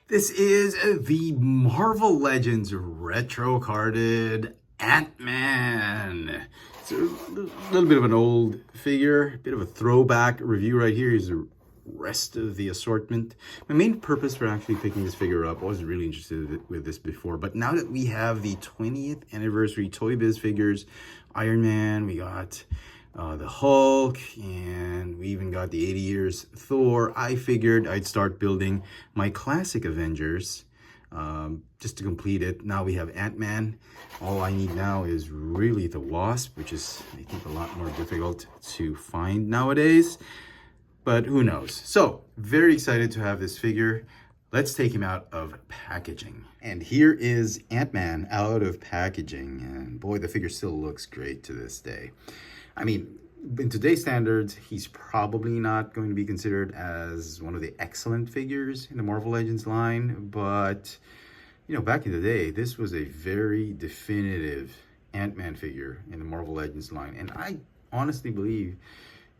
This is the Marvel Legends retro carded Ant-Man. It's a little bit of an old figure, a bit of a throwback review right here. Here's the rest of the assortment. My main purpose for actually picking this figure up, I wasn't really interested with this before, but now that we have the 20th anniversary Toy Biz figures, Iron Man, we got the Hulk, and we even got the 80 years Thor, I figured I'd start building my classic Avengers just to complete it. Now we have Ant-Man. All I need now is really the Wasp, which is, I think, a lot more difficult to find nowadays, but who knows. So very excited to have this figure. Let's take him out of packaging. And here is Ant-Man out of packaging, and boy, the figure still looks great to this day. I mean, in today's standards, he's probably not going to be considered as one of the excellent figures in the Marvel Legends line, but, you know, back in the day, this was a very definitive Ant-Man figure in the Marvel Legends line, and I honestly believe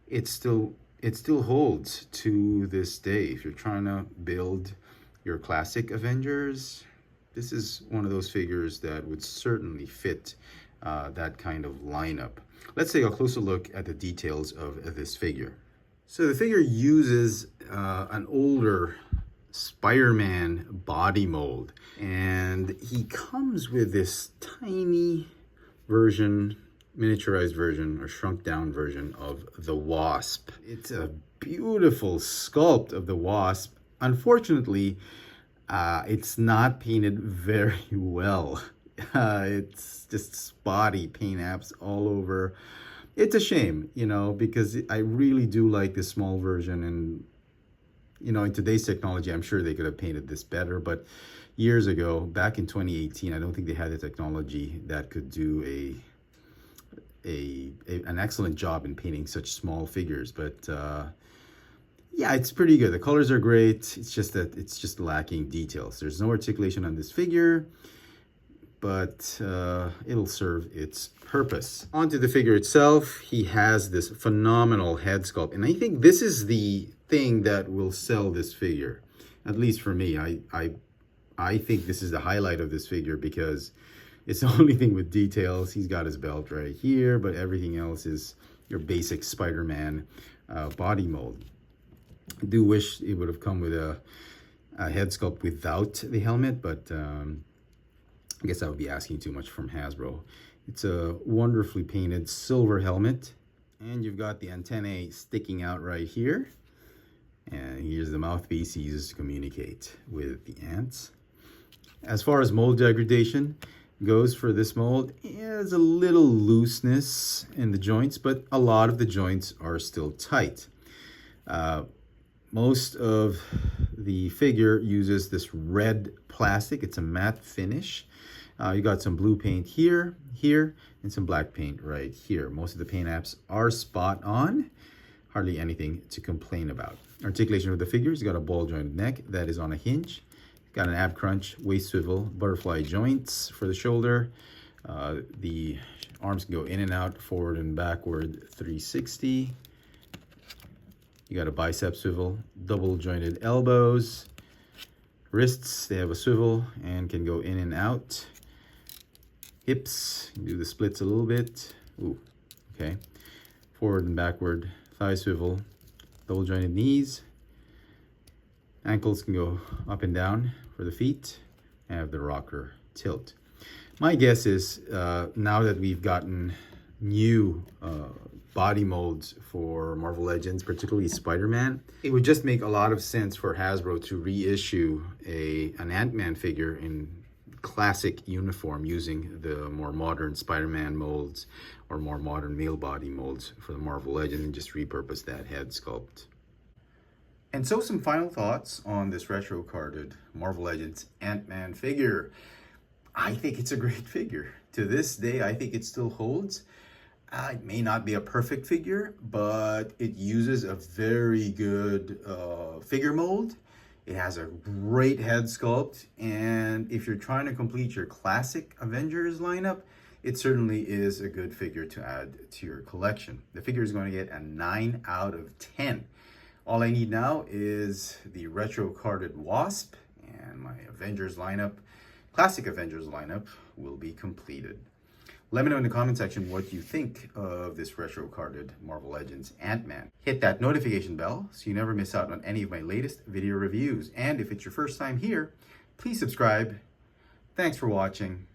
it still holds to this day. If you're trying to build your classic Avengers, this is one of those figures that would certainly fit that kind of lineup. Let's take a closer look at the details of this figure. So the figure uses an older Spider-Man body mold, and he comes with this tiny version, miniaturized version or shrunk down version of the Wasp. It's a beautiful sculpt of the Wasp. Unfortunately, it's not painted very well. It's just spotty paint apps all over. It's a shame, you know, because I really do like this small version, and, you know, in today's technology, I'm sure they could have painted this better, but years ago, back in 2018, I don't think they had the technology that could do an excellent job in painting such small figures. But yeah, it's pretty good. The colors are great. It's just that it's just lacking details. There's no articulation on this figure, but it'll serve its purpose. Onto the figure itself, he has this phenomenal head sculpt, and I think this is the thing that will sell this figure, at least for me. I think this is the highlight of this figure because it's the only thing with details. He's got his belt right here, but everything else is your basic Spider-Man body mold. I do wish it would have come with a head sculpt without the helmet, but I guess I would be asking too much from Hasbro. It's a wonderfully painted silver helmet, and you've got the antennae sticking out right here. And here's the mouthpiece he uses to communicate with the ants. As far as mold degradation goes for this mold, there's a little looseness in the joints, but a lot of the joints are still tight. Most of the figure uses this red plastic. It's a matte finish. You got some blue paint here, and some black paint right here. Most of the paint apps are spot on. Hardly anything to complain about. Articulation of the figures, you got a ball jointed neck that is on a hinge. Got an ab crunch, waist swivel, butterfly joints for the shoulder. The arms can go in and out, forward and backward, 360. You got a bicep swivel, double jointed elbows. Wrists, they have a swivel and can go in and out. Hips, do the splits a little bit. Ooh, okay. Forward and backward, thigh swivel, double jointed knees. Ankles can go up and down for the feet. I have the rocker tilt. My guess is now that we've gotten new body molds for Marvel Legends, particularly Spider-Man, it would just make a lot of sense for Hasbro to reissue an Ant-Man figure in classic uniform using the more modern Spider-Man molds or more modern male body molds for the Marvel Legends, and just repurpose that head sculpt. And so some final thoughts on this retro carded Marvel Legends Ant-Man figure. I think it's a great figure. To this day, I think it still holds. It may not be a perfect figure, but it uses a very good figure mold. It has a great head sculpt, and if you're trying to complete your classic Avengers lineup, it certainly is a good figure to add to your collection. The figure is going to get a 9 out of 10. All I need now is the retro carded Wasp, and my Avengers lineup, classic Avengers lineup, will be completed. Let me know in the comment section what you think of this retro-carded Marvel Legends Ant-Man. Hit that notification bell so you never miss out on any of my latest video reviews. And if it's your first time here, please subscribe. Thanks for watching.